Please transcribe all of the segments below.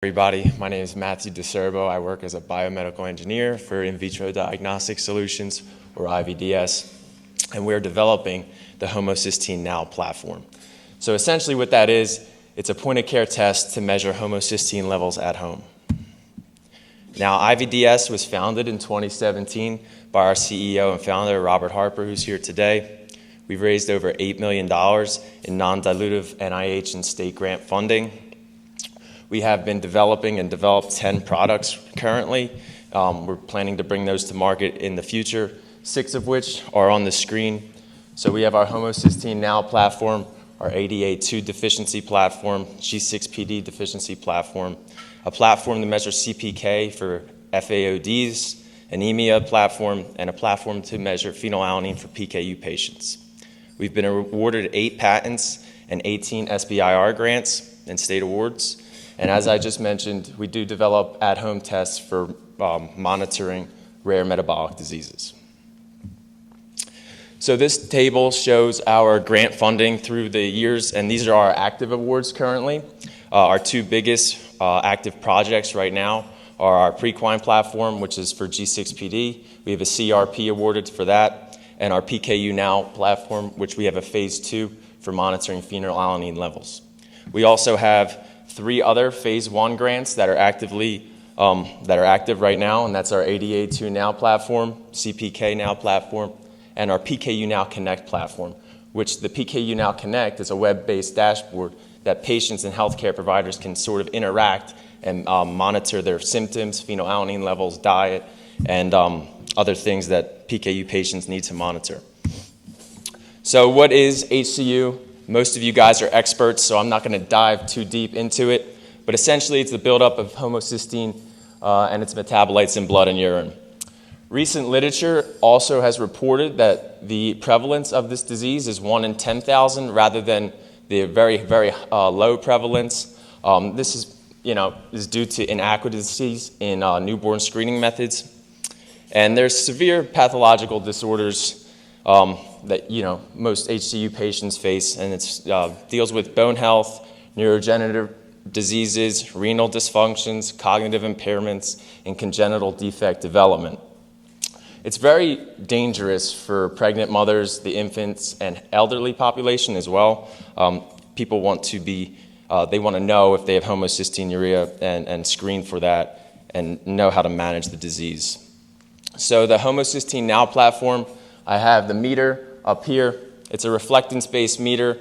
Everybody, my name is Matthew DiCerbo. I work as a biomedical engineer for Vitro Diagnostic Solutions, or IVDS, and we're developing the Homocysteine Now platform. So essentially what that is, it's a point-of-care test to measure homocysteine levels at home. Now, IVDS was founded in 2017 by our CEO and founder, Robert Harper, who's here today. We've raised over $8 million in non-dilutive NIH and state grant funding. We have been developing and developed 10 products currently. We're planning to bring those to market in the future, 6 of which are on the screen. So we have our Homocysteine Now platform, our ADA2 deficiency platform, G6PD deficiency platform, a platform to measure CPK for FAODs, anemia platform, and a platform to measure phenylalanine for PKU patients. We've been awarded 8 patents and 18 SBIR grants and state awards. And as I just mentioned, we do develop at-home tests for monitoring rare metabolic diseases. So this table shows our grant funding through the years, and these are our active awards currently. Our 2 biggest active projects right now are our Prequine platform, which is for G6PD. We have a CRP awarded for that, and our PKU Now platform, which we have a phase 2 for monitoring phenylalanine levels. We also have 3 other phase 1 grants that are active right now, and that's our ADA2 Now platform, CPK Now platform, and our PKU Now Connect platform, which the PKU Now Connect is a web-based dashboard that patients and healthcare providers can sort of interact and monitor their symptoms, phenylalanine levels, diet, and other things that PKU patients need to monitor. So what is HCU? Most of you guys are experts, so I'm not going to dive too deep into it, but essentially it's the buildup of homocysteine and its metabolites in blood and urine. Recent literature also has reported that the prevalence of this disease is 1 in 10,000 rather than the very, very low prevalence. This is due to inadequacies in newborn screening methods. And there's severe pathological disorders that most HCU patients face, and it deals with bone health, neurodegenerative diseases, renal dysfunctions, cognitive impairments, and congenital defect development. It's very dangerous for pregnant mothers, the infants, and elderly population as well. People want to know if they have homocysteinuria and screen for that and know how to manage the disease. So the Homocysteine Now platform, I have the meter up here. It's a reflectance-based meter,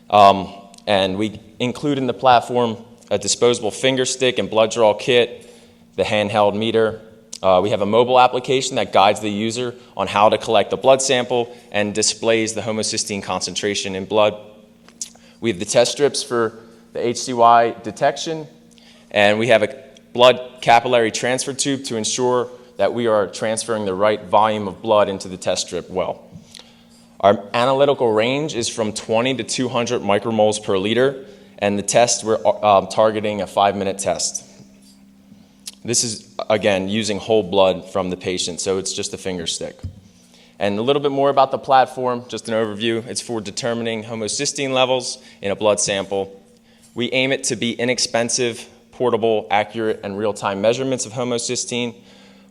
and we include in the platform a disposable finger stick and blood draw kit, the handheld meter. We have a mobile application that guides the user on how to collect a blood sample and displays the homocysteine concentration in blood. We have the test strips for the HCY detection, and we have a blood capillary transfer tube to ensure that we are transferring the right volume of blood into the test strip well. Our analytical range is from 20 to 200 micromoles per liter, and the test, we're targeting a 5-minute test. This is, again, using whole blood from the patient, so it's just a finger stick. And a little bit more about the platform, just an overview. It's for determining homocysteine levels in a blood sample. We aim it to be inexpensive, portable, accurate, and real-time measurements of homocysteine.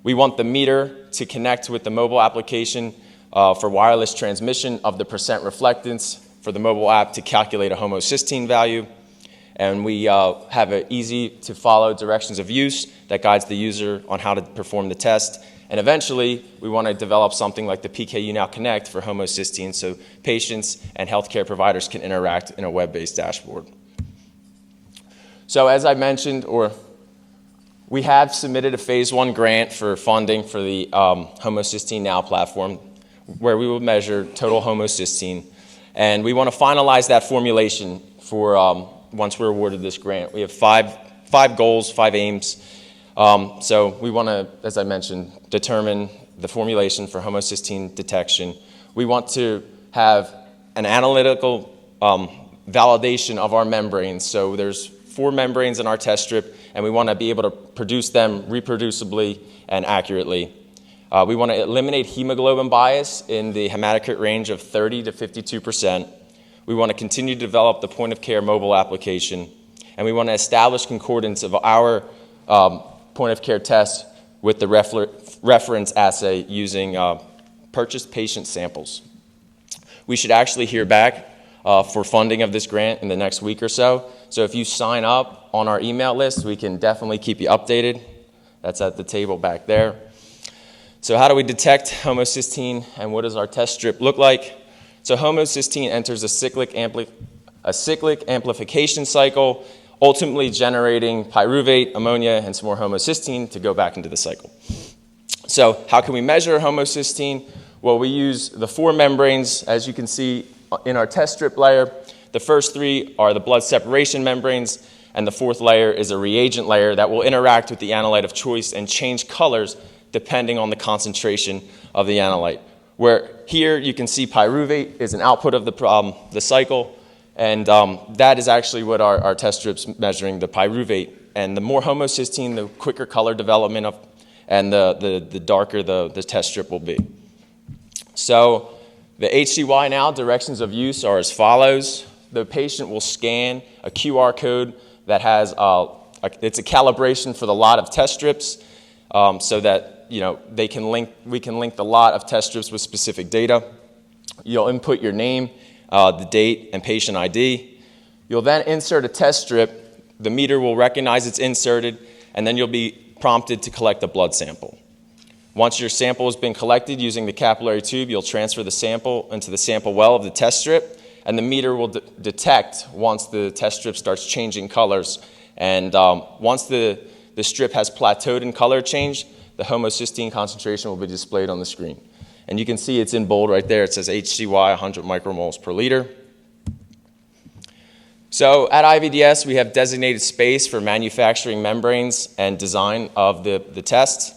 We want the meter to connect with the mobile application for wireless transmission of the percent reflectance for the mobile app to calculate a homocysteine value. And we have an easy-to-follow directions of use that guides the user on how to perform the test. And eventually, we want to develop something like the PKU Now Connect for homocysteine so patients and healthcare providers can interact in a web-based dashboard. So as I mentioned, we have submitted a phase 1 grant for funding for the Homocysteine Now platform, where we will measure total homocysteine. And we want to finalize that formulation for once we're awarded this grant. We have five goals, 5 aims. So we want to, as I mentioned, determine the formulation for homocysteine detection. We want to have an analytical validation of our membranes. So there's 4 membranes in our test strip, and we want to be able to produce them reproducibly and accurately. We want to eliminate hemoglobin bias in the hematocrit range of 30 to 52%. We want to continue to develop the point-of-care mobile application, and we want to establish concordance of our point-of-care test with the reference assay using purchased patient samples. We should actually hear back for funding of this grant in the next week or so. So if you sign up on our email list, we can definitely keep you updated. That's at the table back there. So how do we detect homocysteine, and what does our test strip look like? So homocysteine enters a cyclic amplification cycle, ultimately generating pyruvate, ammonia, and some more homocysteine to go back into the cycle. So how can we measure homocysteine? Well, we use the 4 membranes, as you can see in our test strip layer. The first 3 are the blood separation membranes, and the 4th layer is a reagent layer that will interact with the analyte of choice and change colors depending on the concentration of the analyte. Where here you can see pyruvate is an output of the cycle, and that is actually what our test strip's measuring, the pyruvate. And the more homocysteine, the quicker color development of, and the darker the test strip will be. So the HCY now, directions of use are as follows. The patient will scan a QR code that has, it's a calibration for the lot of test strips, so that we can link the lot of test strips with specific data. You'll input your name, the date, and patient ID. You'll then insert a test strip. The meter will recognize it's inserted, and then you'll be prompted to collect a blood sample. Once your sample has been collected using the capillary tube, you'll transfer the sample into the sample well of the test strip, and the meter will detect once the test strip starts changing colors. And once the strip has plateaued in color change, the homocysteine concentration will be displayed on the screen. And you can see it's in bold right there. It says HCY 100 micromoles per liter. So at IVDS, we have designated space for manufacturing membranes and design of the test.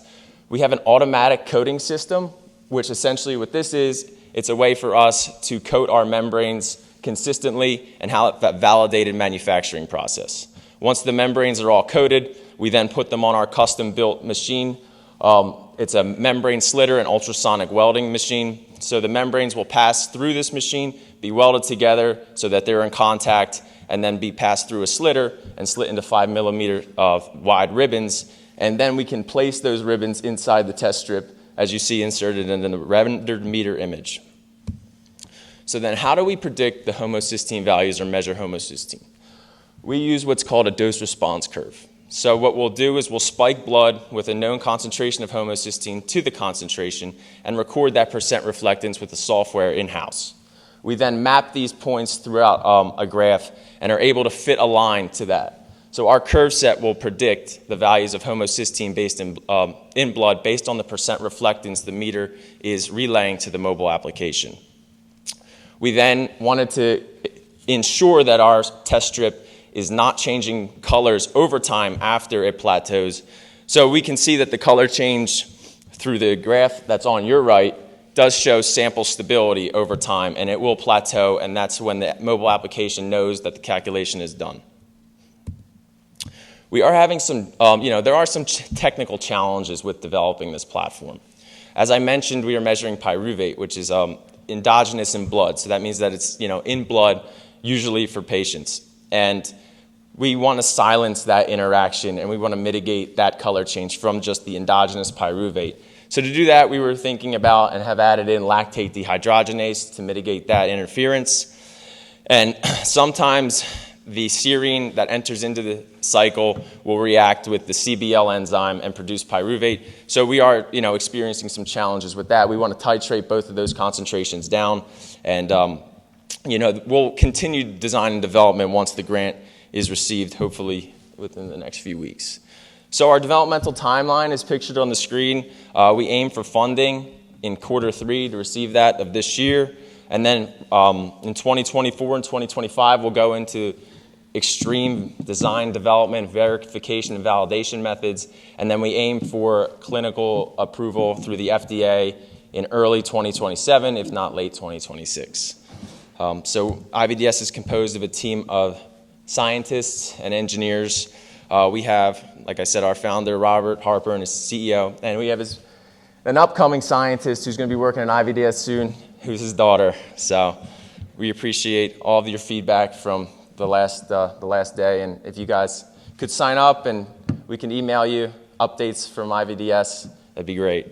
We have an automatic coating system, which essentially what this is, it's a way for us to coat our membranes consistently and have that validated manufacturing process. Once the membranes are all coated, we then put them on our custom-built machine. It's a membrane slitter and ultrasonic welding machine. So the membranes will pass through this machine, be welded together so that they're in contact, and then be passed through a slitter and slit into 5 millimeter wide ribbons. And then we can place those ribbons inside the test strip, as you see inserted in the rendered meter image. So then how do we predict the homocysteine values or measure homocysteine? We use what's called a dose response curve. So what we'll do is we'll spike blood with a known concentration of homocysteine to the concentration and record that percent reflectance with the software in-house. We then map these points throughout a graph and are able to fit a line to that. So our curve set will predict the values of homocysteine based in blood based on the percent reflectance the meter is relaying to the mobile application. We then wanted to ensure that our test strip is not changing colors over time after it plateaus. So we can see that the color change through the graph that's on your right does show sample stability over time, and it will plateau, and that's when the mobile application knows that the calculation is done. We are having some, there are some technical challenges with developing this platform. As I mentioned, we are measuring pyruvate, which is endogenous in blood. So that means that it's in blood, usually for patients. And we want to silence that interaction, and we want to mitigate that color change from just the endogenous pyruvate. So to do that, we were thinking about and have added in lactate dehydrogenase to mitigate that interference. And sometimes the serine that enters into the cycle will react with the CBL enzyme and produce pyruvate. So we are, experiencing some challenges with that. We want to titrate both of those concentrations down, and we'll continue design and development once the grant is received, hopefully within the next few weeks. So our developmental timeline is pictured on the screen. We aim for funding in Q3 to receive that of this year. And then in 2024 and 2025, we'll go into extreme design, development, verification, and validation methods. And then we aim for clinical approval through the FDA in early 2027, if not late 2026. So IVDS is composed of a team of scientists and engineers. We have, like I said, our founder, Robert Harper, and his CEO. And we have an upcoming scientist who's going to be working at IVDS soon, who's his daughter. So we appreciate all of your feedback from the last day. And if you guys could sign up and we can email you updates from IVDS, that'd be great.